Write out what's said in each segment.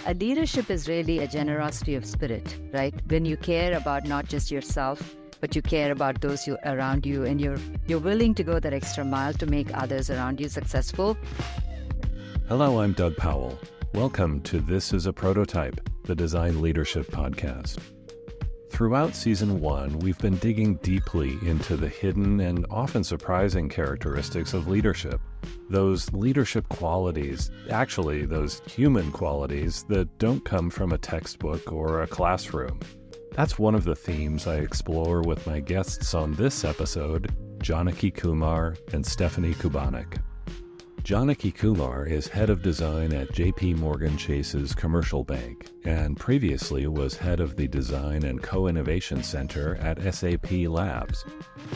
A leadership is really a generosity of spirit, right? When you care about not just yourself, but you care about those around you, and you're willing to go that extra mile to make others around you successful. Hello, I'm Doug Powell. Welcome to This is a Prototype, the Design Leadership Podcast. Throughout Season 1, we've been digging deeply into the hidden and often surprising characteristics of leadership. Those leadership qualities, actually those human qualities that don't come from a textbook or a classroom. That's one of the themes I explore with my guests on this episode, Janaki Kumar and Stefanie Kubanek. Janaki Kumar is head of design at JP Morgan Chase's Commercial Bank, and previously was head of the Design and Co-Innovation Center at SAP Labs.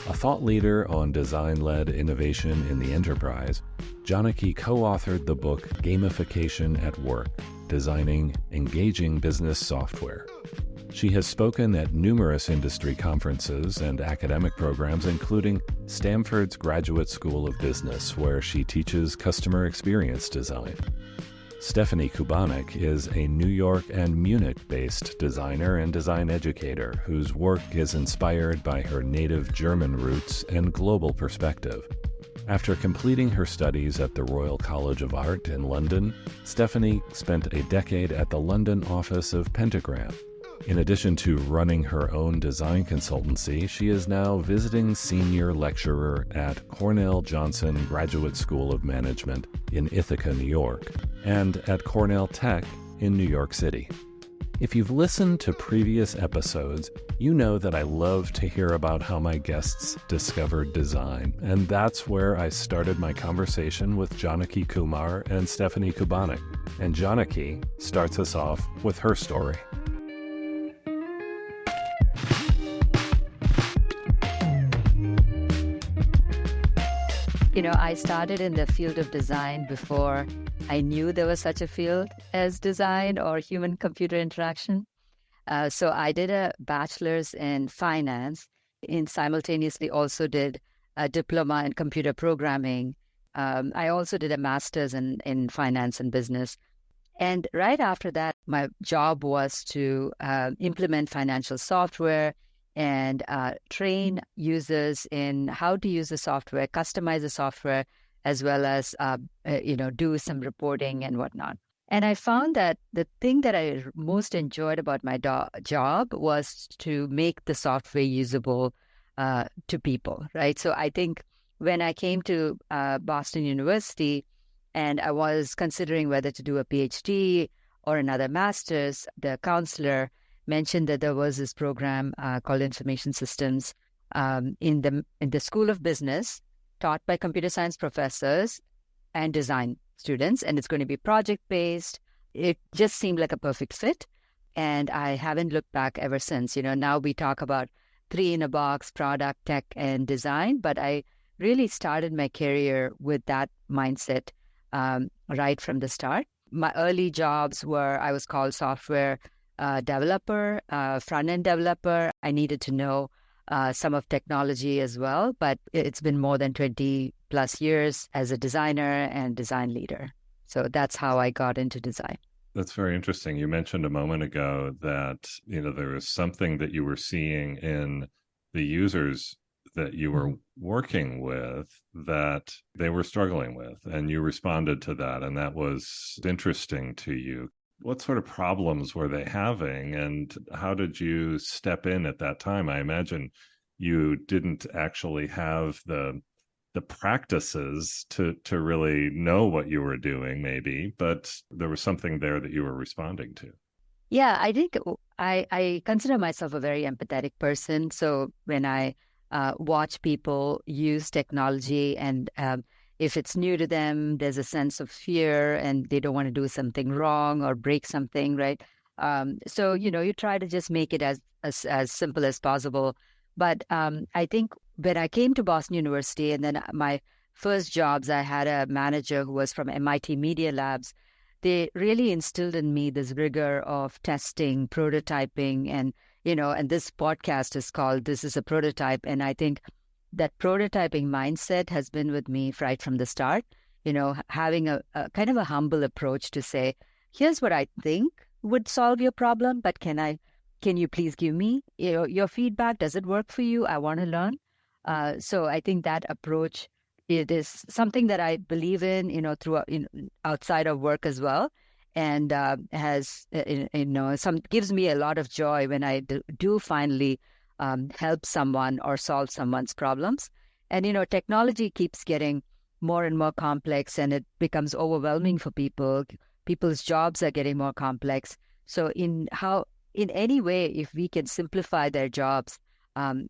A thought leader on design-led innovation in the enterprise, Janaki co-authored the book Gamification at Work, Designing Engaging Business Software. She has spoken at numerous industry conferences and academic programs, including Stanford's Graduate School of Business, where she teaches customer experience design. Stefanie Kubanek is a New York and Munich-based designer and design educator whose work is inspired by her native German roots and global perspective. After completing her studies at the Royal College of Art in London, Stefanie spent a decade at the London office of Pentagram. In addition to running her own design consultancy, she is now visiting senior lecturer at Cornell Graduate School of Management in Ithaca, New York, and at Cornell Tech in New York City. If you've listened to previous episodes, you know that I love to hear about how my guests discovered design, and that's where I started my conversation with Janaki Kumar and Stefanie Kubanek. And Janaki starts us off with her story. I started in the field of design before I knew there was such a field as design or human-computer interaction. So I did a bachelor's in finance and simultaneously also did a diploma in computer programming. I also did a master's in finance and business. And right after that, my job was to implement financial software and train users in how to use the software, customize the software, as well as, do some reporting and whatnot. And I found that the thing that I most enjoyed about my job was to make the software usable to people, right? So I think when I came to Boston University and I was considering whether to do a PhD or another master's, the counselor mentioned that there was this program called Information Systems in the School of Business, taught by computer science professors and design students, and it's going to be project-based. It just seemed like a perfect fit, and I haven't looked back ever since. Now we talk about 3-in-a-box, product, tech, and design, but I really started my career with that mindset right from the start. My early jobs were, I was called software developer, front-end developer. I needed to know some of technology as well, but it's been more than 20 plus years as a designer and design leader. So that's how I got into design. That's very interesting. You mentioned a moment ago that, there was something that you were seeing in the users that you were working with that they were struggling with, and you responded to that, and that was interesting to you. What sort of problems were they having, and how did you step in at that time? I imagine you didn't actually have the practices to really know what you were doing, maybe, but there was something there that you were responding to. Yeah, I think I consider myself a very empathetic person. So when I watch people use technology and if it's new to them, there's a sense of fear and they don't want to do something wrong or break something, right? So, you try to just make it as simple as possible. But I think when I came to Boston University and then my first jobs, I had a manager who was from MIT Media Labs. They really instilled in me this rigor of testing, prototyping, and this podcast is called This is a Prototype. And I think that prototyping mindset has been with me right from the start, having a kind of a humble approach to say, here's what I think would solve your problem, but can you please give me your feedback? Does it work for you? I want to learn. So I think that approach, it is something that I believe in, through outside of work as well, and has some gives me a lot of joy when I do finally help someone or solve someone's problems. And technology keeps getting more and more complex, and it becomes overwhelming for people. People's jobs are getting more complex. So in any way, if we can simplify their jobs,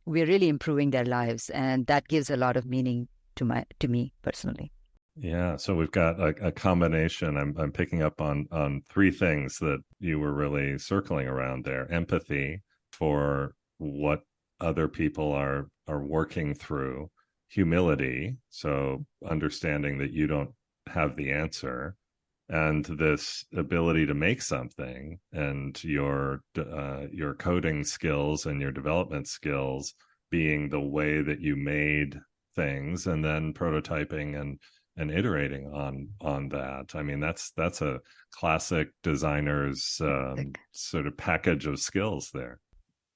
we're really improving their lives, and that gives a lot of meaning to me personally. Yeah, so we've got a combination. I'm picking up on three things that you were really circling around there: empathy for what other people are working through, humility, so understanding that you don't have the answer, and this ability to make something, and your coding skills and your development skills being the way that you made things, and then prototyping and iterating on that. I mean, that's a classic designer's sort of package of skills there.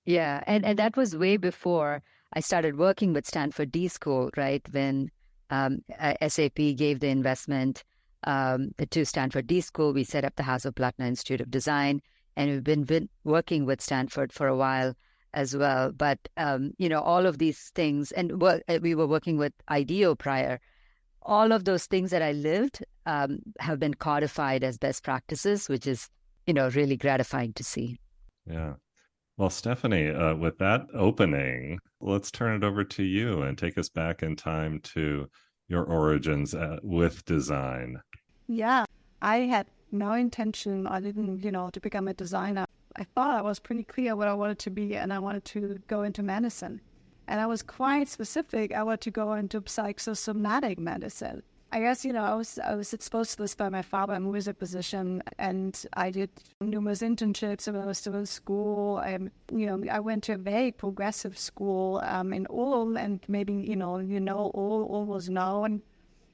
Yeah, and that was way before I started working with Stanford D School, right? When SAP gave the investment to Stanford D School, we set up the Hasso-Plattner Institute of Design, and we've been working with Stanford for a while as well. But all of these things, and we were working with IDEO prior. All of those things that I lived have been codified as best practices, which is really gratifying to see. Yeah. Well, Stefanie, with that opening, let's turn it over to you and take us back in time to your origins with design. Yeah, I had no intention. I didn't, to become a designer. I thought I was pretty clear what I wanted to be, and I wanted to go into medicine. And I was quite specific. I wanted to go into psychosomatic medicine. I guess, I was exposed to this by my father, who was a physician, and I did numerous internships when I was still in school. I went to a very progressive school in Ulm, and maybe, Ulm was known,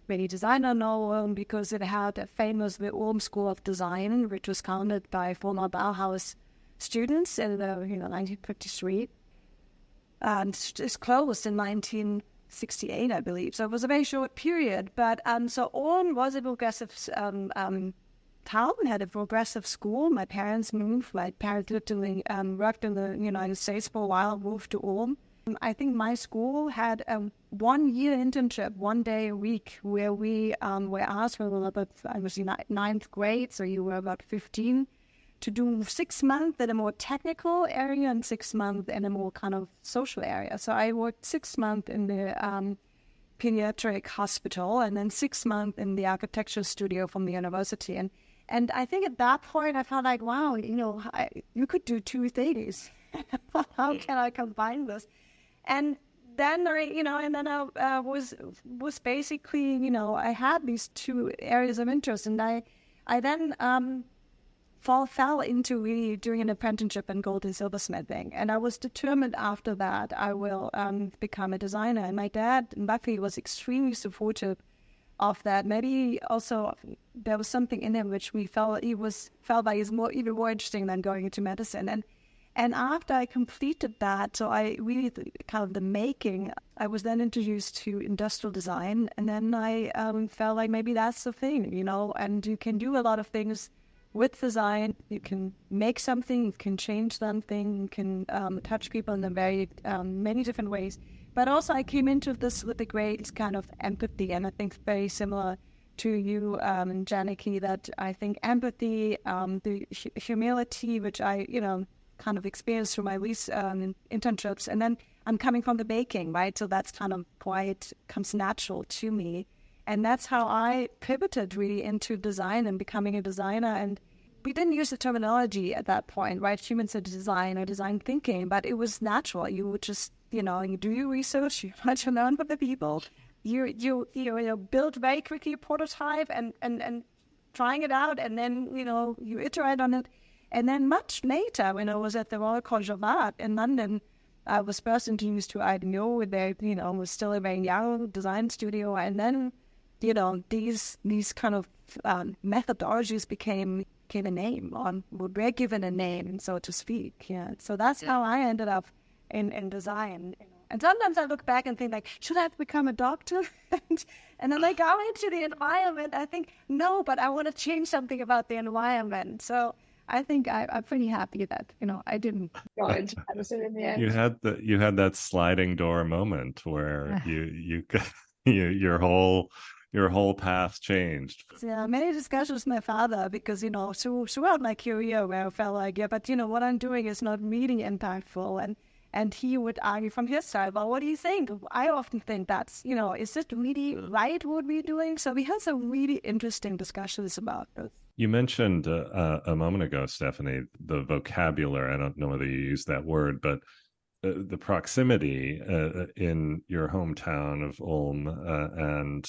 many designers know Ulm, because it had a famous Ulm School of Design, which was founded by former Bauhaus students in 1953, and it's closed in 1968, I believe. So it was a very short period. But so Ulm was a progressive town, had a progressive school. My parents moved. My parents literally worked in the United States for a while, moved to Ulm. I think my school had a 1-year internship, 1 day a week, where we were asked, I was in ninth grade, so you were about 15, to do 6 months in a more technical area and 6 months in a more kind of social area. So I worked 6 months in the pediatric hospital, and then 6 months in the architecture studio from the university. And I think at that point I felt like, wow, you could do two things. How can I combine this? And then, I was basically, I had these two areas of interest, and I then fell into really doing an apprenticeship in gold and silversmithing. And I was determined after that I will become a designer. And my dad, luckily, was extremely supportive of that. Maybe also there was something in him which we felt like is even more interesting than going into medicine. And after I completed that, so I really kind of the making, I was then introduced to industrial design, and then I felt like maybe that's the thing, and you can do a lot of things with design. You can make something, you can change something, you can touch people in very many different ways. But also I came into this with a great kind of empathy, and I think very similar to you, Janaki, that I think empathy, the humility, which I, kind of experienced through my internships, and then I'm coming from the baking, right? So that's kind of comes natural to me. And that's how I pivoted really into design and becoming a designer. And we didn't use the terminology at that point, right? Human-centered design or design thinking, but it was natural. You would just, you do your research, you try to learn from the people, you build very quickly a prototype and trying it out, and then, you iterate on it. And then much later, when I was at the Royal College of Art in London, I was first introduced to IDEO, where they, was still a very young design studio. And then these kind of methodologies became a name, or were given a name, so to speak. Yeah. So that's how I ended up in design. And sometimes I look back and think, like, should I have become a doctor? And then I go into the environment. I think, no, but I want to change something about the environment. So I think I'm pretty happy that, I didn't go into medicine in the end. You had that sliding door moment where your whole path changed. Yeah, many discussions with my father, because, throughout my career where I felt like, but, what I'm doing is not really impactful. And he would argue from his side, well, what do you think? I often think that's, is it really right what we're doing? So we had some really interesting discussions about this. You mentioned a moment ago, Stefanie, the vocabulary. I don't know whether you use that word, but the proximity in your hometown of Ulm and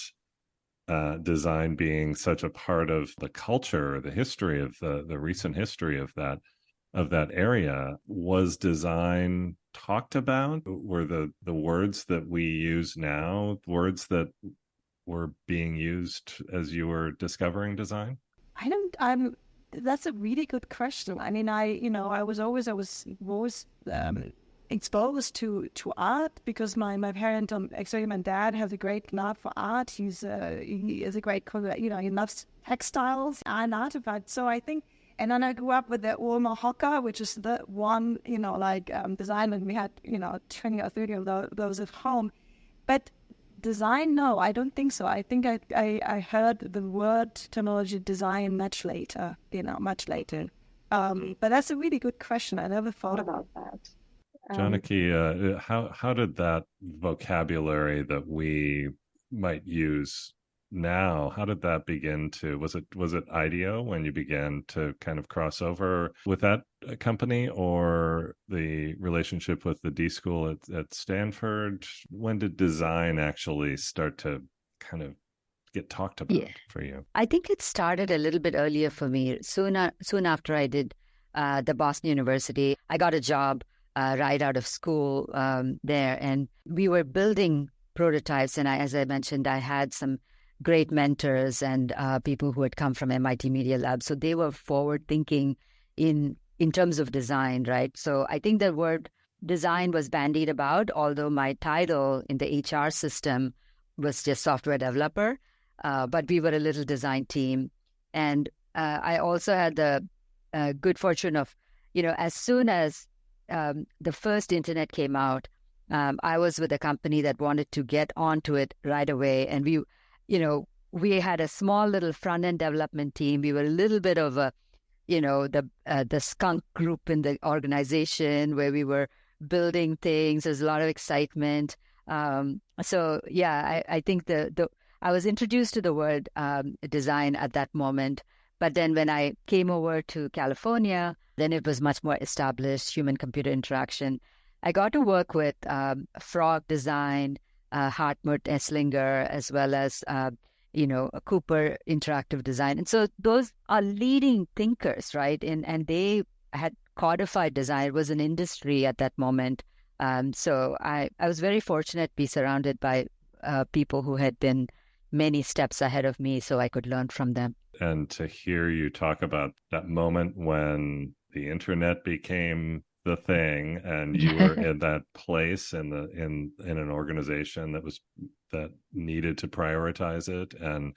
design being such a part of the culture, the history of the recent history of that area. Was design talked about? Were the words that we use now words that were being used as you were discovering design? That's a really good question. I mean, I was always exposed to art, because my parents, actually my dad has a great love for art. He is a great, he loves textiles and artifacts. So I think, and then I grew up with the Ulmer Hocker, which is the one, design, and we had, 20 or 30 of those at home. But design, no, I don't think so. I think I heard the word terminology design much later. But that's a really good question. I never thought about that. Janaki, how did that vocabulary that we might use now, how did that begin to, was it IDEO when you began to kind of cross over with that company, or the relationship with the D School at Stanford? When did design actually start to kind of get talked about for you? I think it started a little bit earlier for me. Soon after I did the Boston University, I got a job right out of school there, and we were building prototypes. And as I mentioned, I had some great mentors and people who had come from MIT Media Lab. So they were forward thinking in terms of design, right? So I think the word design was bandied about, although my title in the HR system was just software developer. But we were a little design team. And I also had the good fortune of, as soon as the first internet came out, I was with a company that wanted to get onto it right away. And we had a small little front-end development team. We were a little bit of a, the skunk group in the organization where we were building things. There's a lot of excitement. So yeah, I think I was introduced to the word design at that moment. But then when I came over to California, then it was much more established, human-computer interaction. I got to work with Frog Design, Hartmut Esslinger, as well as, Cooper Interactive Design. And so those are leading thinkers, right? And they had codified design. It was an industry at that moment. So I was very fortunate to be surrounded by people who had been many steps ahead of me, so I could learn from them. And to hear you talk about that moment when the internet became the thing, and you were in that place in an organization that needed to prioritize it, and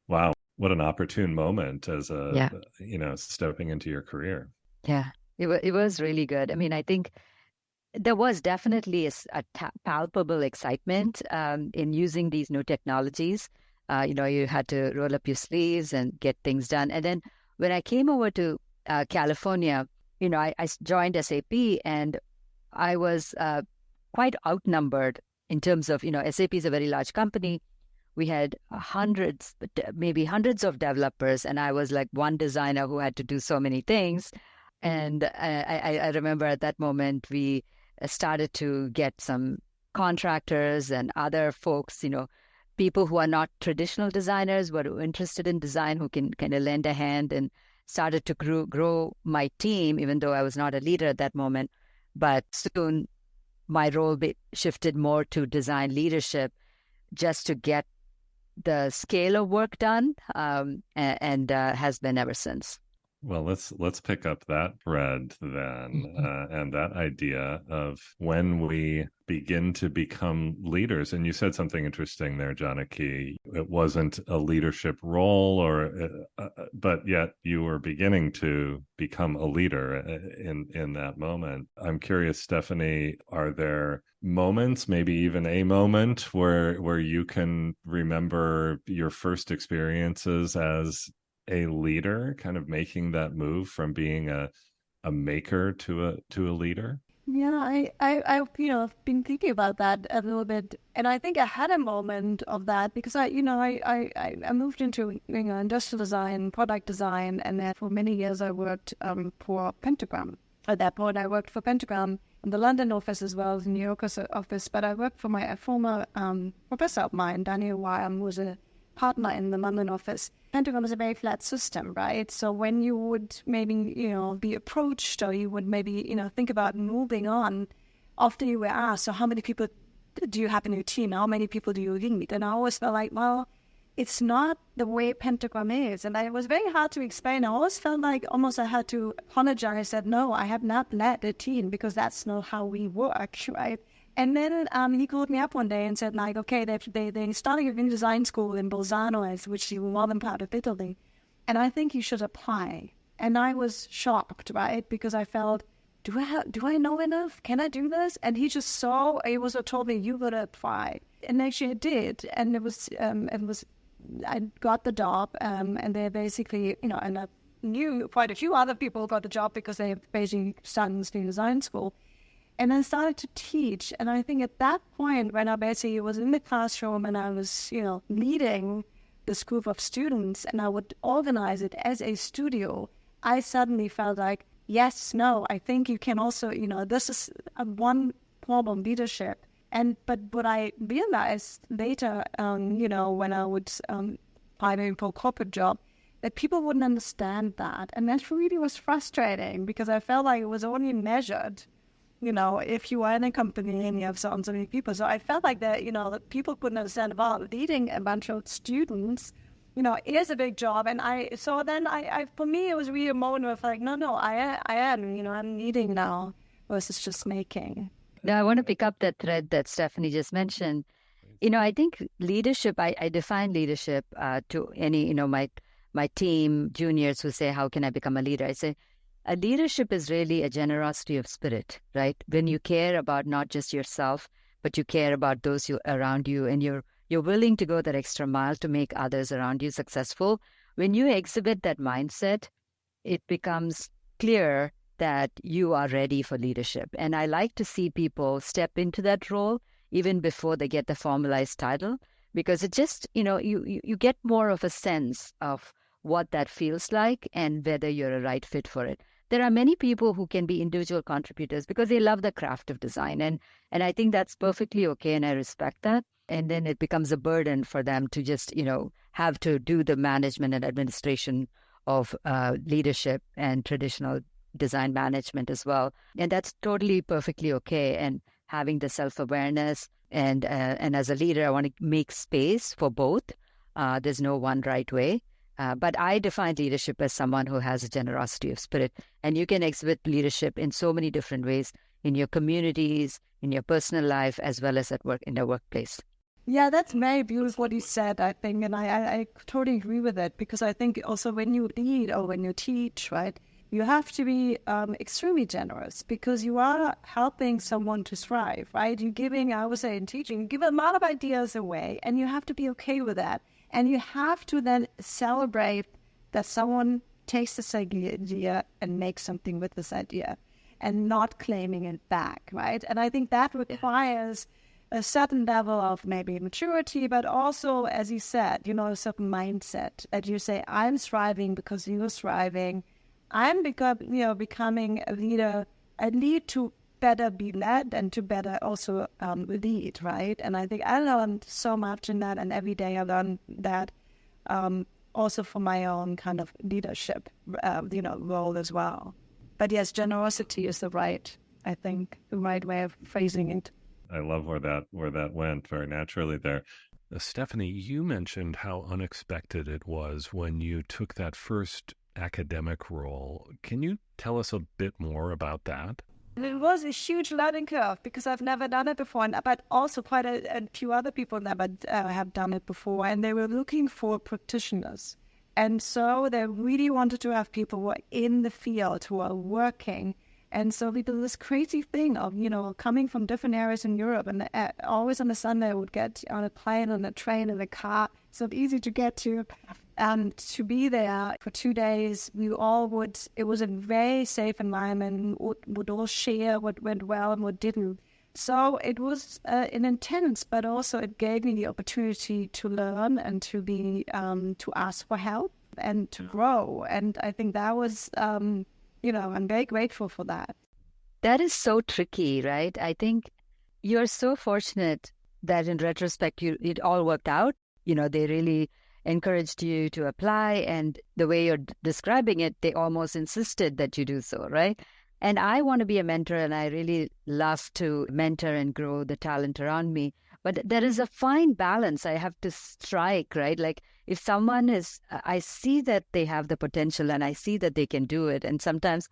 wow, what an opportune moment as stepping into your career. Yeah, it was really good. I mean, I think there was definitely a palpable excitement in using these new technologies. You had to roll up your sleeves and get things done. And then when I came over to California, I joined SAP, and I was quite outnumbered in terms of, SAP is a very large company. We had maybe hundreds of developers, and I was like one designer who had to do so many things. And I remember at that moment, we started to get some contractors and other folks, people who are not traditional designers, but who are interested in design, who can kind of lend a hand, and started to grow my team, even though I was not a leader at that moment. But soon my role shifted more to design leadership, just to get the scale of work done, and has been ever since. Well, let's pick up that thread then, and that idea of when we begin to become leaders. And you said something interesting there, Janaki. It wasn't a leadership role, but yet you were beginning to become a leader in that moment. I'm curious, Stefanie, are there moments, maybe even a moment, where you can remember your first experiences as a leader, kind of making that move from being a maker to a leader? Yeah, I've been thinking about that a little bit, and I think I had a moment of that because I moved into industrial design, product design, and then for many years I worked for Pentagram. At that point, I worked for Pentagram in the London office as well as the New York office, but I worked for my former professor of mine, Daniel Wyam, who was a partner in the London office. Pentagram is a very flat system, right? So when you would maybe, be approached, or you would maybe, think about moving on, often you were asked, so how many people do you have in your team? How many people do you lead? And I always felt like, well, it's not the way Pentagram is. And it was very hard to explain. I always felt like almost I had to apologize. I said, no, I have not led a team because that's not how we work, right? And then he called me up one day and said, like, okay, they started a new design school in Bolzano, which is northern part of Italy, and I think you should apply. And I was shocked, right? Because I felt, do I know enough? Can I do this? And he just told me, you gotta apply. And actually I did. And it was, I got the job, and they basically, and I knew quite a few other people got the job because they basically started this new design school. And then started to teach. And I think at that point, when I basically was in the classroom and I was, leading this group of students and I would organize it as a studio, I suddenly felt like, yes, no, I think you can also, this is one form of leadership. But what I realized later, when I would apply for a corporate job, that people wouldn't understand that. And that really was frustrating because I felt like it was only measured if you are in a company and you have so many people. So I felt like that, that people couldn't understand about leading a bunch of students, it is a big job. And for me, it was really a moment of like, no, I am, I'm leading now versus just making. Now, I want to pick up that thread that Stefanie just mentioned. I think leadership, I define leadership to any, my team, juniors who say, how can I become a leader? I say, a leadership is really a generosity of spirit, right? When you care about not just yourself, but you care about those around you, and you're willing to go that extra mile to make others around you successful. When you exhibit that mindset, it becomes clear that you are ready for leadership. And I like to see people step into that role even before they get the formalized title, because it just, you get more of a sense of what that feels like and whether you're a right fit for it. There are many people who can be individual contributors because they love the craft of design. And I think that's perfectly okay, and I respect that. And then it becomes a burden for them to just, have to do the management and administration of leadership and traditional design management as well. And that's totally perfectly okay. And having the self-awareness and as a leader, I want to make space for both. There's no one right way. But I define leadership as someone who has a generosity of spirit. And you can exhibit leadership in so many different ways in your communities, in your personal life, as well as at work, in the workplace. Yeah, that's very beautiful what you said, I think. And I totally agree with it, because I think also when you lead or when you teach, right, you have to be extremely generous, because you are helping someone to thrive, right? You're giving, I would say in teaching, you give a lot of ideas away, and you have to be okay with that. And you have to then celebrate that someone takes this idea and makes something with this idea, and not claiming it back, right? And I think that requires a certain level of maybe maturity, but also, as you said, a certain mindset that you say, I'm thriving because you're thriving. I'm becoming a leader. I need to better be led and to better also lead, right? And I think I learned so much in that, and every day I learn that also for my own kind of leadership, role as well. But yes, generosity is the right way of phrasing it. I love where that went very naturally there. Stefanie, you mentioned how unexpected it was when you took that first academic role. Can you tell us a bit more about that? It was a huge learning curve because I've never done it before, but also quite a few other people never have done it before, and they were looking for practitioners. And so they really wanted to have people who are in the field, who are working. And so we did this crazy thing of, coming from different areas in Europe, and always on a Sunday I would get on a plane, on a train, in a car. So easy to get to. And to be there for 2 days, it was a very safe environment, would all share what went well and what didn't. So it was an intense, but also it gave me the opportunity to learn and to ask for help and to grow. And I think that was, I'm very grateful for that. That is so tricky, right? I think you're so fortunate that in retrospect, it all worked out. They really encouraged you to apply, and the way you're describing it, they almost insisted that you do so, right? And I want to be a mentor, and I really love to mentor and grow the talent around me. But there is a fine balance I have to strike, right? Like if someone I see that they have the potential and I see that they can do it. And sometimes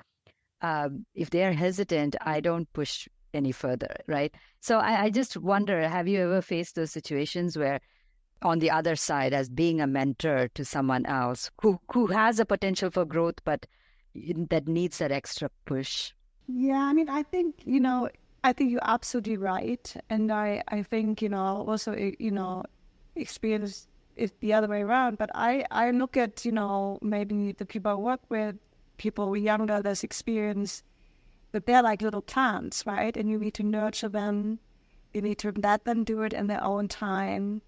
if they are hesitant, I don't push any further, right? So I just wonder, have you ever faced those situations where on the other side, as being a mentor to someone else who has a potential for growth, but that needs that extra push? Yeah, I think, I think you're absolutely right. And I think, also, experience is the other way around. But I look at, maybe the people I work with, people who are younger, less experienced, but they're like little plants, right? And you need to nurture them. You need to let them do it in their own time.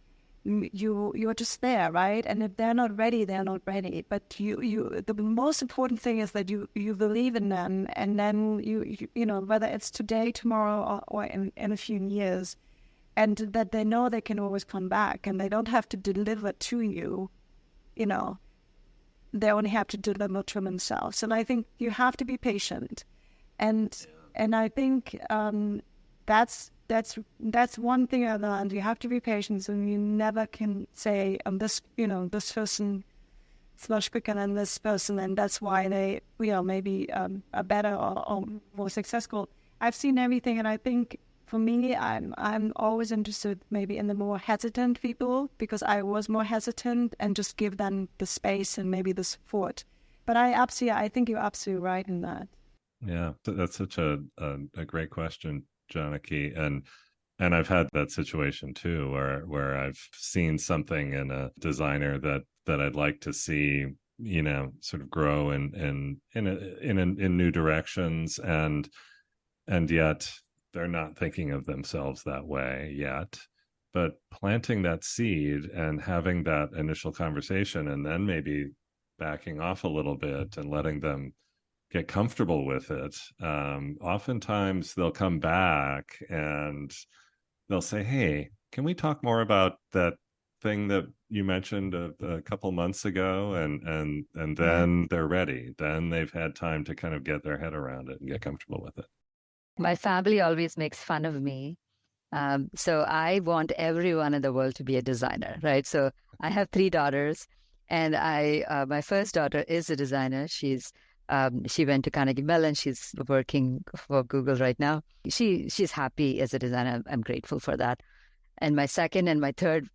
You're just there, right? And if they're not ready, they're not ready. But the most important thing is that you believe in them, and then you whether it's today, tomorrow, or in a few years, and that they know they can always come back, and they don't have to deliver to you. They only have to deliver to themselves. And I think you have to be patient, and I think that's one thing I learned. You have to be patient, and you never can say, this person is much quicker than this person, and that's why they, maybe are better or more successful. I've seen everything, and I think for me, I'm always interested maybe in the more hesitant people, because I was more hesitant, and just give them the space and maybe the support. But I think you're absolutely right in that. Yeah, that's such a great question, Janaki, and I've had that situation too, where I've seen something in a designer that I'd like to see, sort of grow in new directions, and yet they're not thinking of themselves that way yet. But planting that seed and having that initial conversation, and then maybe backing off a little bit and letting them get comfortable with it. Oftentimes they'll come back and they'll say, "Hey, can we talk more about that thing that you mentioned a couple months ago?" And then they're ready. Then they've had time to kind of get their head around it and get comfortable with it. My family always makes fun of me. So I want everyone in the world to be a designer, right? So I have 3 daughters, and my first daughter is a designer. She went to Carnegie Mellon. She's working for Google right now. She's happy as a designer. I'm grateful for that. And my second and my third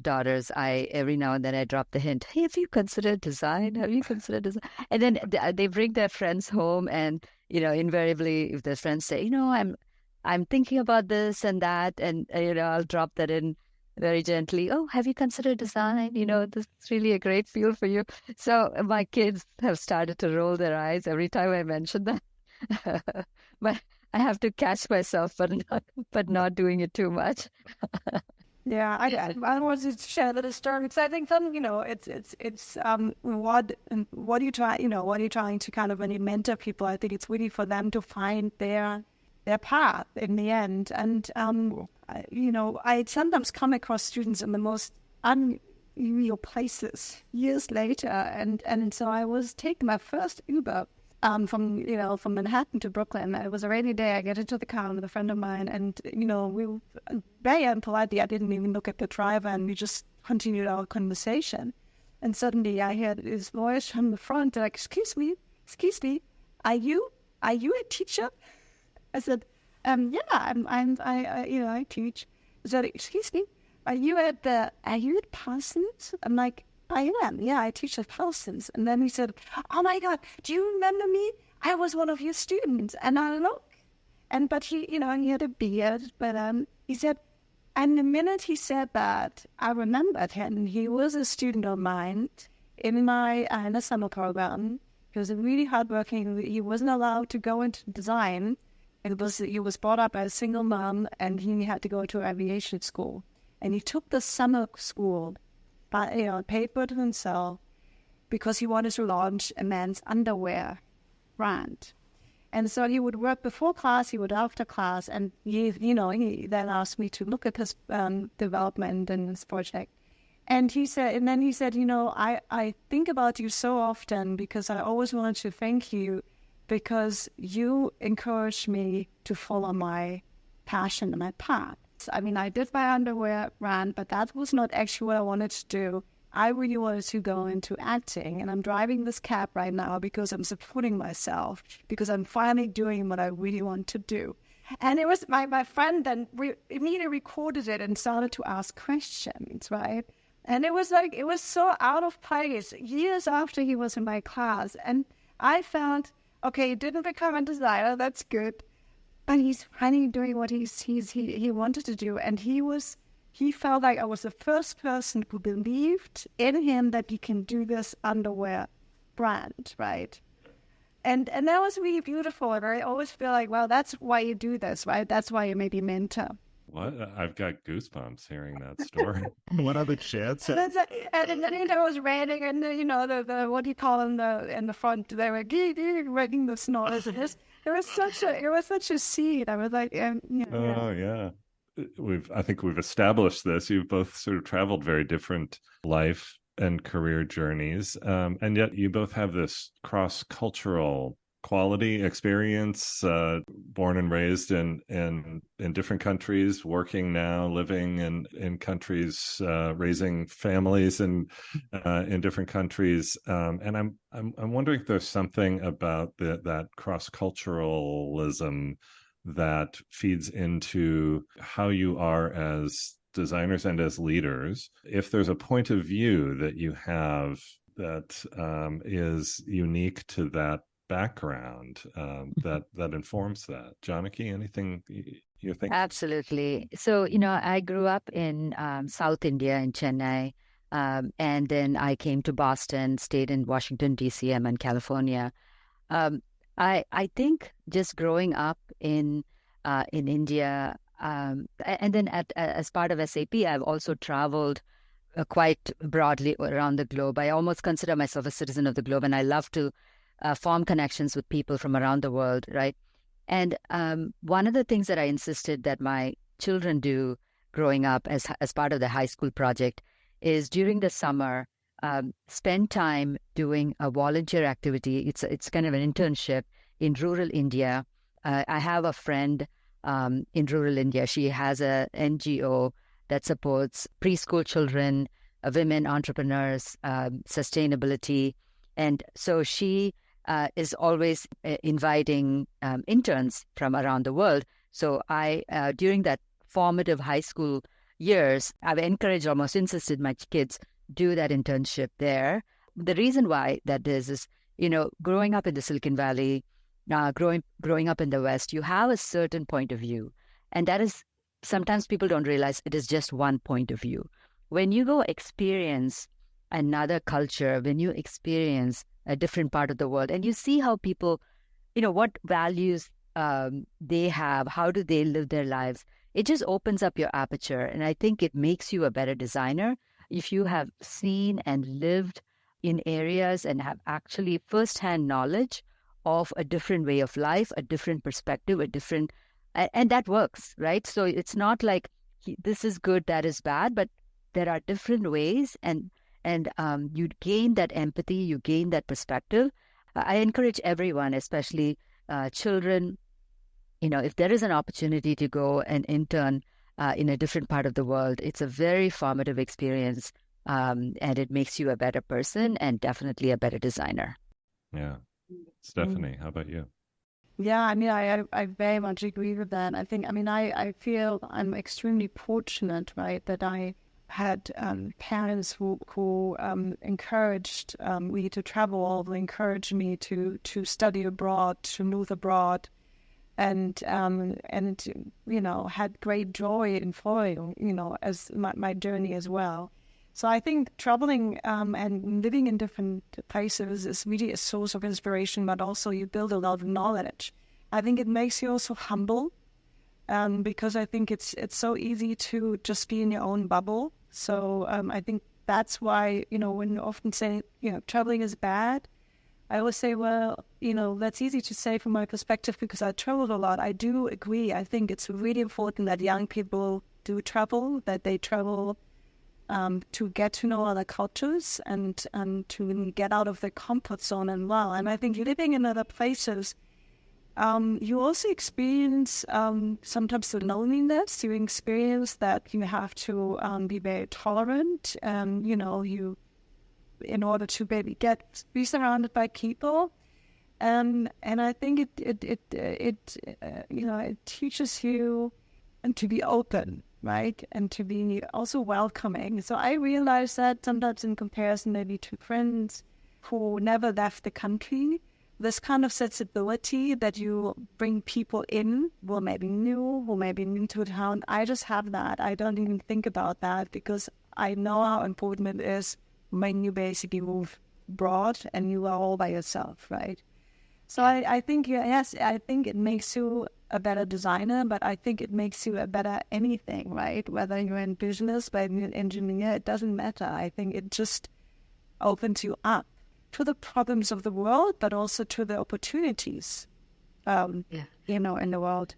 daughters, every now and then I drop the hint, "Hey, have you considered design? Have you considered design?" And then they bring their friends home, and invariably, if their friends say, I'm thinking about this and that, and I'll drop that in very gently. "Oh, have you considered design? This is really a great field for you." So my kids have started to roll their eyes every time I mention that. But I have to catch myself, but not doing it too much. Yeah, I wanted to share that story because I think it's what are you trying what are you trying to kind of, when you mentor people, I think it's really for them to find their path in the end. And I sometimes come across students in the most unusual places years later, and so I was taking my first Uber from Manhattan to Brooklyn. It was a rainy day. I get into the car with a friend of mine, and we very unpolitely, I didn't even look at the driver, and we just continued our conversation. And suddenly I heard his voice from the front, like, excuse me, are you a teacher? I said, yeah, I teach. He said, excuse me, are you at Parsons? I'm like, I am. Yeah, I teach at Parsons. And then he said, oh my God, do you remember me? I was one of your students. And I look, but he had a beard. But he said, and the minute he said that, I remembered him. He was a student of mine in the summer program. He was really hardworking. He wasn't allowed to go into design. He was brought up by a single mom, and he had to go to aviation school. And he took the summer school, paid for it himself, because he wanted to launch a men's underwear brand. And so he would work before class, he would after class, and he then asked me to look at his development and his project. And then he said, I think about you so often because I always wanted to thank you because you encouraged me to follow my passion and my path. I mean, I did my underwear brand, but that was not actually what I wanted to do. I really wanted to go into acting, and I'm driving this cab right now because I'm supporting myself, because I'm finally doing what I really want to do. And it was my friend then immediately recorded it and started to ask questions, right? And it was so out of place years after he was in my class. And I found, okay, he didn't become a designer, that's good. But he's finally doing what he wanted to do. And he felt like I was the first person who believed in him that he can do this underwear brand, right? And that was really beautiful. And I always feel like, well, that's why you do this, right? That's why you may be mentor. What? I've got goosebumps hearing that story. What are the chats? And then I was raining, and the what do you call in the front? They were making the noise. It was such a scene. I was like, Oh yeah. I think we've established this. You've both sort of traveled very different life and career journeys, and yet you both have this cross-cultural quality experience, born and raised in different countries, working now, living in countries, raising families in different countries, and I'm wondering if there's something about that cross-culturalism that feeds into how you are as designers and as leaders. If there's a point of view that you have that is unique to that background, that informs that. Janaki, anything you think? Absolutely. So, I grew up in South India in Chennai, and then I came to Boston, stayed in Washington, D.C., I'm in California. I think just growing up in India, and then as part of SAP, I've also traveled quite broadly around the globe. I almost consider myself a citizen of the globe, and I love to form connections with people from around the world, right? And one of the things that I insisted that my children do growing up as part of the high school project is during the summer, spend time doing a volunteer activity. It's kind of an internship in rural India. I have a friend in rural India. She has a NGO that supports preschool children, women entrepreneurs, sustainability. And so she is always inviting interns from around the world. So I, during that formative high school years, I've encouraged, almost insisted my kids do that internship there. The reason why that is, growing up in the Silicon Valley, growing up in the West, you have a certain point of view. And that is, sometimes people don't realize it is just one point of view. When you go experience another culture, when you experience a different part of the world, and you see how people, what values they have, how do they live their lives, it just opens up your aperture. And I think it makes you a better designer if you have seen and lived in areas and have actually firsthand knowledge of a different way of life, a different perspective, and that works, right? So it's not like this is good, that is bad, but there are different ways, and you gain that empathy, you gain that perspective. I encourage everyone, especially children, if there is an opportunity to go and intern in a different part of the world, it's a very formative experience, and it makes you a better person and definitely a better designer. Yeah. Stefanie, how about you? Yeah, I mean, I very much agree with that. I feel I'm extremely fortunate, right, that I had parents who encouraged me to travel, who encouraged me to study abroad, to move abroad, and had great joy in following, as my journey as well. So I think traveling and living in different places is really a source of inspiration, but also you build a lot of knowledge. I think it makes you also humble, because I think it's so easy to just be in your own bubble. So I think that's why, when you often say, traveling is bad, I always say, well, that's easy to say from my perspective because I traveled a lot. I do agree. I think it's really important that young people do travel, that they travel to get to know other cultures and to get out of their comfort zone as well. And I think living in other places, you also experience sometimes the loneliness. You experience that you have to be very tolerant. In order to maybe be surrounded by people, and I think it teaches you and to be open, right, and to be also welcoming. So I realize that sometimes in comparison maybe to friends who never left the country, this kind of sensibility that you bring people in who may be new to a town. I just have that. I don't even think about that because I know how important it is when you basically move abroad and you are all by yourself, right? So I think, yes, I think it makes you a better designer, but I think it makes you a better anything, right? Whether you're in business, whether you're an engineer, it doesn't matter. I think it just opens you up to the problems of the world, but also to the opportunities, in the world.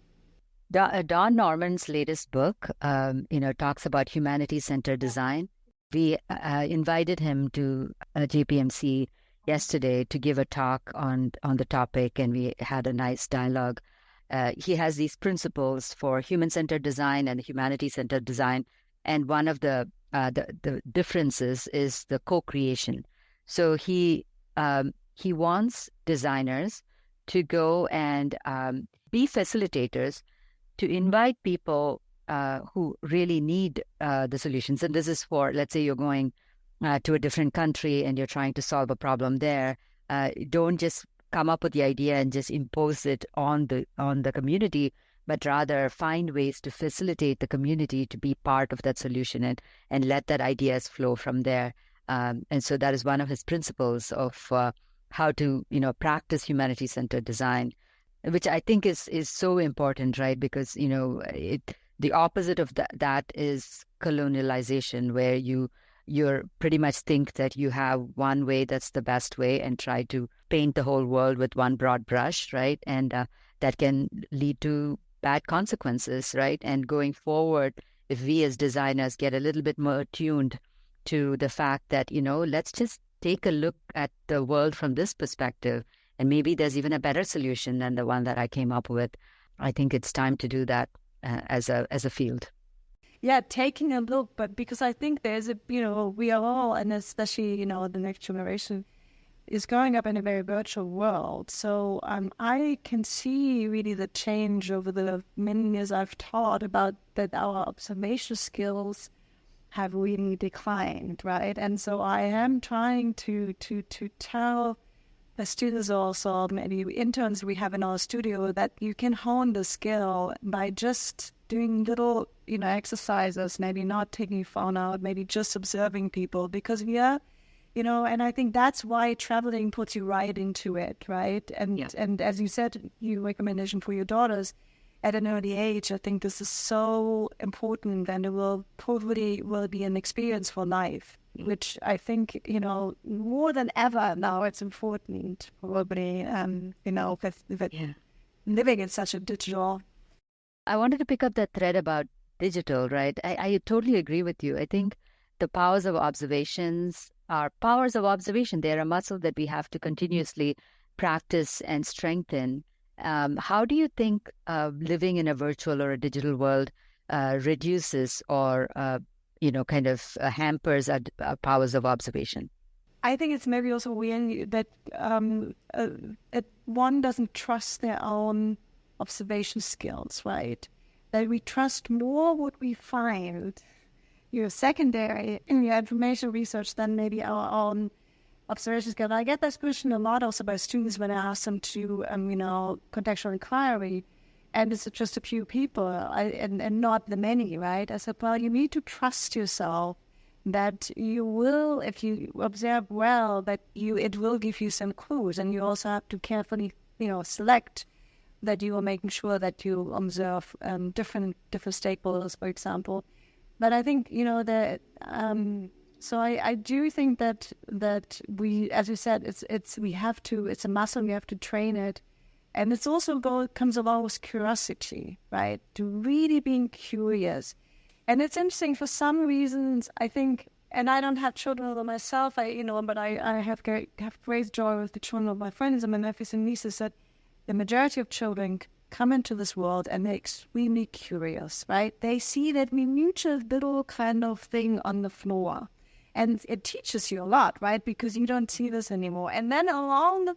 Don Norman's latest book, talks about humanity-centered design. We invited him to JPMC yesterday to give a talk on the topic, and we had a nice dialogue. He has these principles for human-centered design and humanity-centered design, and one of the differences is the co-creation. So he wants designers to go and be facilitators, to invite people who really need the solutions. And this is for, let's say you're going to a different country and you're trying to solve a problem there. Don't just come up with the idea and just impose it on the community, but rather find ways to facilitate the community to be part of that solution and let that ideas flow from there. And so that is one of his principles of how to, practice humanity-centered design, which I think is so important, right? Because, the opposite of that is colonialization, where you're pretty much think that you have one way that's the best way and try to paint the whole world with one broad brush, right? And that can lead to bad consequences, right? And going forward, if we as designers get a little bit more attuned to the fact that, let's just take a look at the world from this perspective, and maybe there's even a better solution than the one that I came up with. I think it's time to do that as a field. Yeah, taking a look, but because I think there's we are all, and especially, the next generation is growing up in a very virtual world. So I can see really the change over the many years I've taught about that our observation skills have really declined, right? And so I am trying to tell the students also, maybe interns we have in our studio, that you can hone the skill by just doing little, exercises, maybe not taking your phone out, maybe just observing people, because we are, and I think that's why traveling puts you right into it, right? And as you said, your recommendation for your daughters at an early age, I think this is so important, and it will probably be an experience for life, which I think, more than ever now it's important, probably, with living in such a digital. I wanted to pick up that thread about digital, right? I totally agree with you. I think the powers of observations are powers of observation. They're a muscle that we have to continuously practice and strengthen. How do you think living in a virtual or a digital world reduces or kind of hampers our powers of observation? I think it's maybe also weird that one doesn't trust their own observation skills, right? That we trust more what we find, your secondary in your information research than maybe our own observation skills. I get this question a lot also by students when I ask them to, contextual inquiry, and it's just a few people and not the many, right? I said, well, you need to trust yourself that you will, if you observe well, that it will give you some clues, and you also have to carefully, select that you are making sure that you observe different stakeholders, for example. But I think so I do think that we, as you said, it's a muscle, we have to train it, and it's also comes along with curiosity, right? To really being curious. And it's interesting for some reasons, I think, and I don't have children myself, but I have great joy with the children of my friends and my nephews and nieces, that the majority of children come into this world and they're extremely curious, right? They see that minute little kind of thing on the floor, and it teaches you a lot, right? Because you don't see this anymore. And then along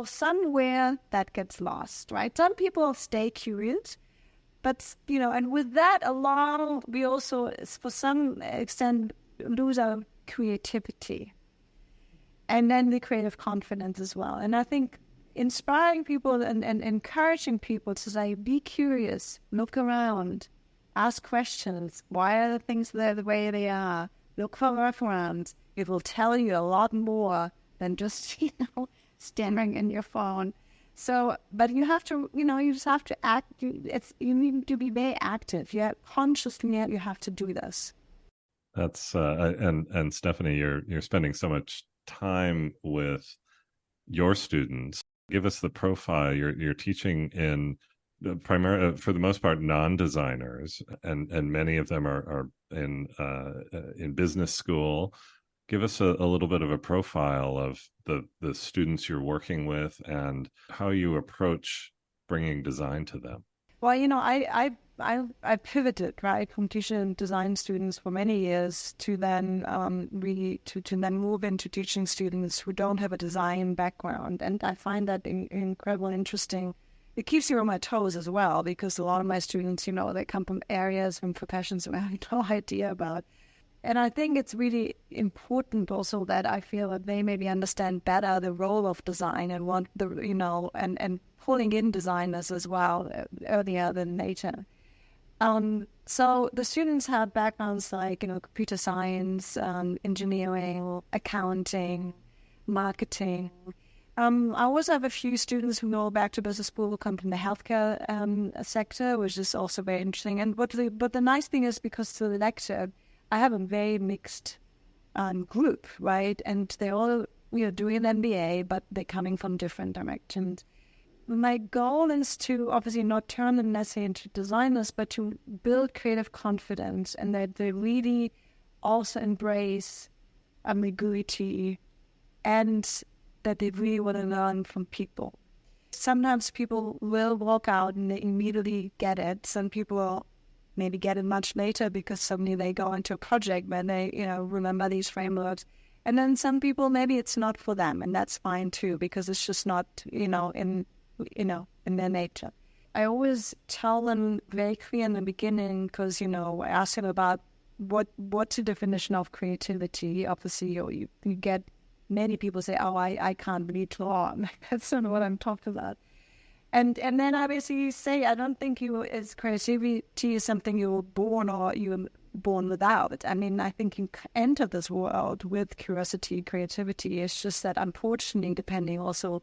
somewhere that gets lost, right? Some people stay curious, but, and with that along, we also, for some extent, lose our creativity. And then the creative confidence as well. And I think inspiring people and encouraging people to say, be curious, look around, ask questions. Why are the things there the way they are? Look for reference. It will tell you a lot more than just, staring in your phone. So, but you have to, you just have to act. You need to be very active. Consciously, you have to do this. That's and Stefanie, you're spending so much time with your students. Give us the profile. You're teaching in primarily, for the most part, non-designers, and many of them are in business school. Give us a little bit of a profile of the students you're working with and how you approach bringing design to them. Well, I pivoted, right, from teaching design students for many years to then really to then move into teaching students who don't have a design background, and I find that incredibly interesting. It keeps you on my toes as well, because a lot of my students, they come from areas, from professions that I have no idea about. And I think it's really important also that I feel that they maybe understand better the role of design and want and pulling in designers as well earlier than later. So the students have backgrounds like, computer science, engineering, accounting, marketing. I also have a few students who go back to business school who come from the healthcare sector, which is also very interesting. And but the nice thing is, because to the lecture, I have a very mixed group, right? And they're all doing an MBA, but they're coming from different directions. My goal is to obviously not turn them necessarily into designers, but to build creative confidence, and that they really also embrace ambiguity, and that they really want to learn from people. Sometimes people will walk out and they immediately get it. Some people will maybe get it much later because suddenly they go into a project where they, remember these frameworks. And then some people, maybe it's not for them, and that's fine too, because it's just not, in their nature. I always tell them very clear in the beginning, because, I ask them about what's the definition of creativity. Obviously, you get many people say, oh, I can't read law. That's not what I'm talking about. And then I basically say, I don't think creativity is something you were born or you were born without. I mean, I think you enter this world with curiosity, creativity. It's just that, unfortunately, depending also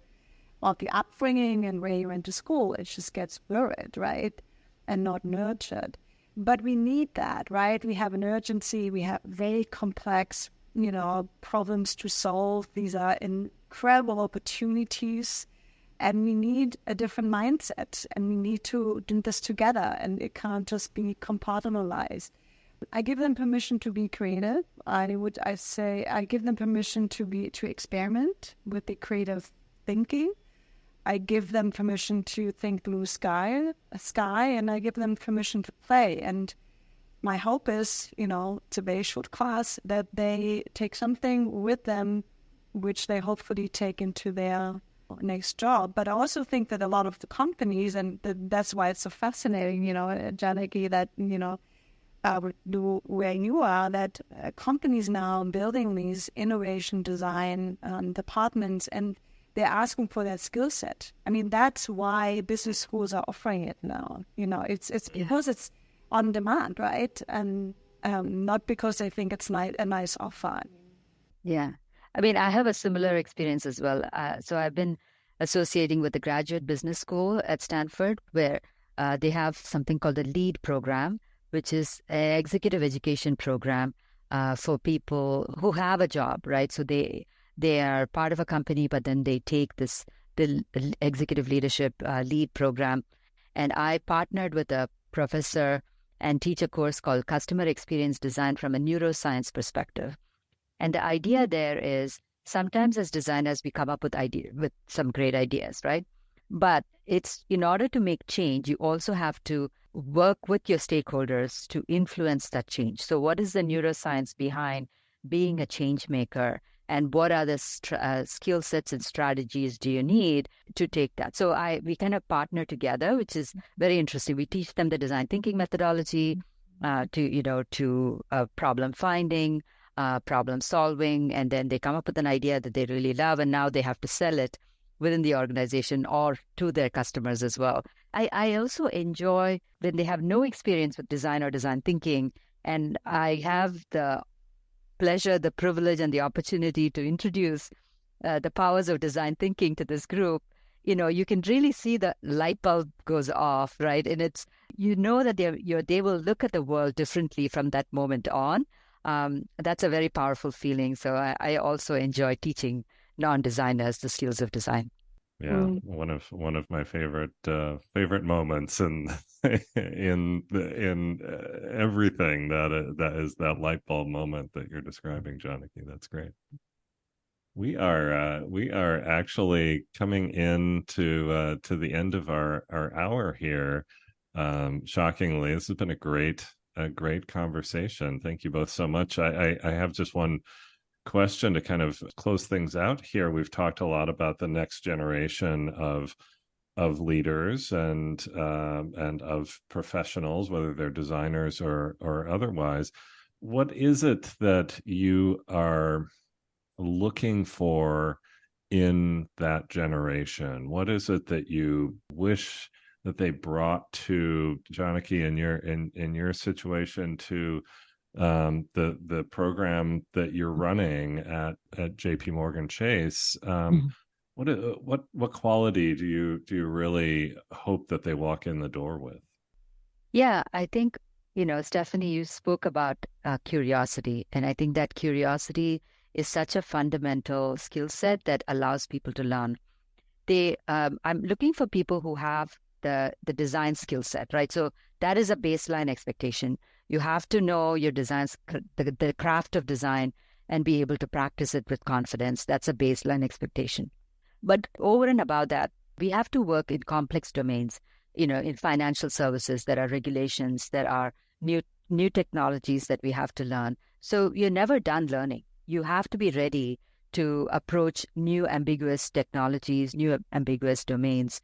on the upbringing and where you went to school, it just gets buried, right, and not nurtured. But we need that, right? We have an urgency. We have very complex, problems to solve. These are incredible opportunities. And we need a different mindset, and we need to do this together, and it can't just be compartmentalized. I give them permission to be creative. I give them permission to experiment with the creative thinking. I give them permission to think blue sky, and I give them permission to play. And my hope is, it's a very short class, that they take something with them which they hopefully take into their next job. But I also think that a lot of the companies, and that's why it's so fascinating, Janaki, that, where you are, that companies now building these innovation design departments, and they're asking for that skill set. I mean, that's why business schools are offering it now. It's because it's on demand, right? And not because they think it's a nice offer. Yeah. I mean, I have a similar experience as well. So I've been associating with the graduate business school at Stanford, where they have something called the LEAD program, which is an executive education program for people who have a job, right? So they are part of a company, but then they take the executive leadership LEAD program. And I partnered with a professor and teach a course called Customer Experience Design from a neuroscience perspective. And the idea there is sometimes as designers, we come up with some great ideas, right? But it's in order to make change, you also have to work with your stakeholders to influence that change. So what is the neuroscience behind being a change maker? And what are the skill sets and strategies do you need to take that? So we kind of partner together, which is very interesting. We teach them the design thinking methodology to problem finding, problem solving, and then they come up with an idea that they really love, and now they have to sell it within the organization or to their customers as well. I also enjoy when they have no experience with design or design thinking, and I have the pleasure, the privilege, and the opportunity to introduce the powers of design thinking to this group. You can really see the light bulb goes off, right? And it's, that they will look at the world differently from that moment on. That's a very powerful feeling. So I also enjoy teaching non-designers the skills of design. Yeah, one of my favorite moments in everything that is that light bulb moment that you're describing, Janaki. That's great. We are actually coming into to the end of our hour here. Shockingly, this has been a great conversation. Thank you both so much. I have just one question to kind of close things out here. We've talked a lot about the next generation of leaders and of professionals, whether they're designers or otherwise. What is it that you are looking for in that generation? What is it that you wish that they brought to, Janaki, in your situation, to the program that you're running at JP Morgan Chase? What quality do you really hope that they walk in the door with? Yeah, I think, Stefanie, you spoke about curiosity, and I think that curiosity is such a fundamental skill set that allows people to learn. I'm looking for people who have the design skill set, right? So that is a baseline expectation. You have to know your designs, the craft of design, and be able to practice it with confidence. That's a baseline expectation. But over and above that, we have to work in complex domains. In financial services, there are regulations, there are new technologies that we have to learn. So you're never done learning. You have to be ready to approach new ambiguous technologies, new ambiguous domains,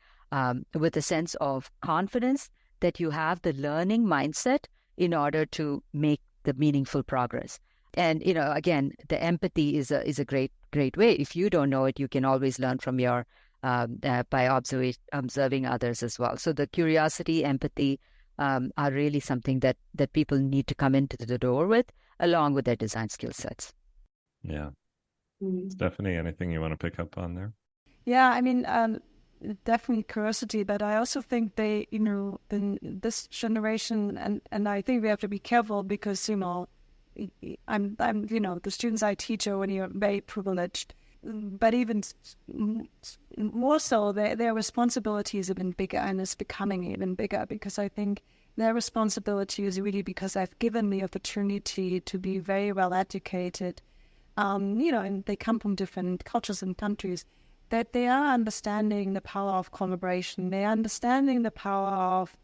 with a sense of confidence that you have the learning mindset in order to make the meaningful progress. And, again, the empathy is a great way. If you don't know it, you can always learn from by observing others as well. So the curiosity, empathy are really something that people need to come into the door with, along with their design skill sets. Yeah. Stefanie, anything you want to pick up on there? Yeah, I mean, definitely curiosity, but I also think they, this generation, and I think we have to be careful because, I'm the students I teach are when you're very privileged, but even more so, their responsibilities have been bigger, and it's becoming even bigger, because I think their responsibility is really because I've given the opportunity to be very well educated, and they come from different cultures and countries. that they are understanding the power of collaboration. They are understanding the power of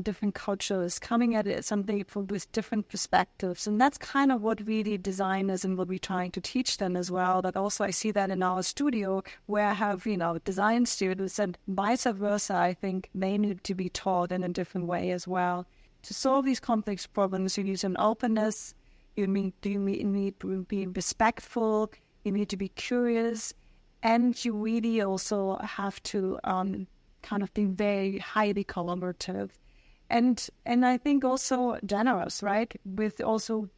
different cultures, coming at it something with different perspectives. And that's kind of what really designers and what we're trying to teach them as well. But also I see that in our studio where I have, design students, and vice versa. I think they need to be taught in a different way as well. To solve these complex problems, you need an openness, you need to be respectful, you need to be curious, and you really also have to kind of be very highly collaborative. And I think also generous, right? With also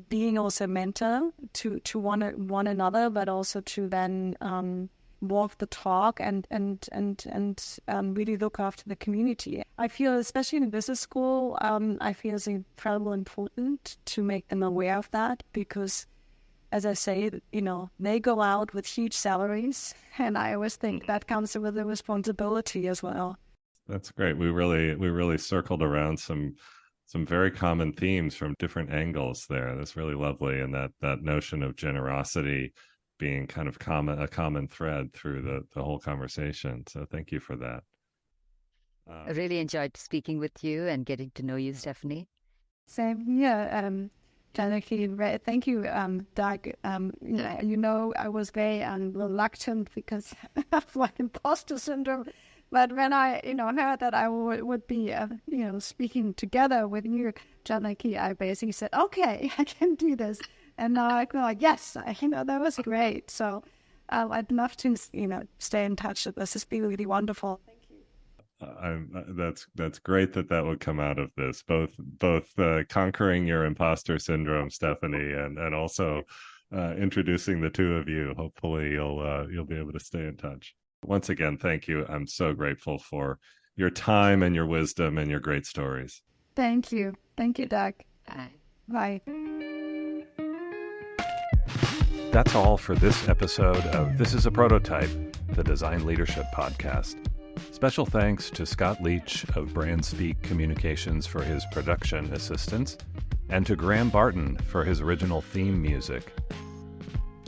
being also a mentor to one another, but also to then walk the talk and really look after the community. I feel, especially in business school, I feel it's incredibly important to make them aware of that, because as I say, they go out with huge salaries, and I always think that comes with a responsibility as well. That's great. We really circled around some very common themes from different angles there. That's really lovely, and that notion of generosity being kind of a common thread through the whole conversation. So thank you for that. I really enjoyed speaking with you and getting to know you, Stefanie. Same here. Janaki, thank you, Doug. I was very reluctant because of like imposter syndrome. But when I, heard that I would be, speaking together with you, Janaki, I basically said, okay, I can do this. And now I go like, yes, that was great. So I'd love to, stay in touch. This has been really wonderful. That's great that would come out of this, both conquering your imposter syndrome, Stefanie, and also introducing the two of you. Hopefully you'll be able to stay in touch. Once again, thank you. I'm so grateful for your time and your wisdom and your great stories. Thank you, Doug. Bye. That's all for this episode of This is a Prototype, the Design Leadership Podcast. Special thanks to Scott Leach of Brand Speak Communications for his production assistance, and to Graham Barton for his original theme music.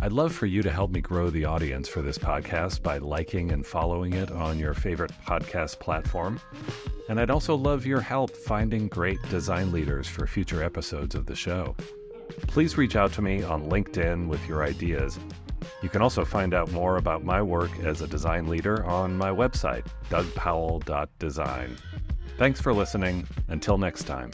I'd love for you to help me grow the audience for this podcast by liking and following it on your favorite podcast platform. And I'd also love your help finding great design leaders for future episodes of the show. Please reach out to me on LinkedIn with your ideas. You can also find out more about my work as a design leader on my website, dougpowell.design. Thanks for listening. Until next time.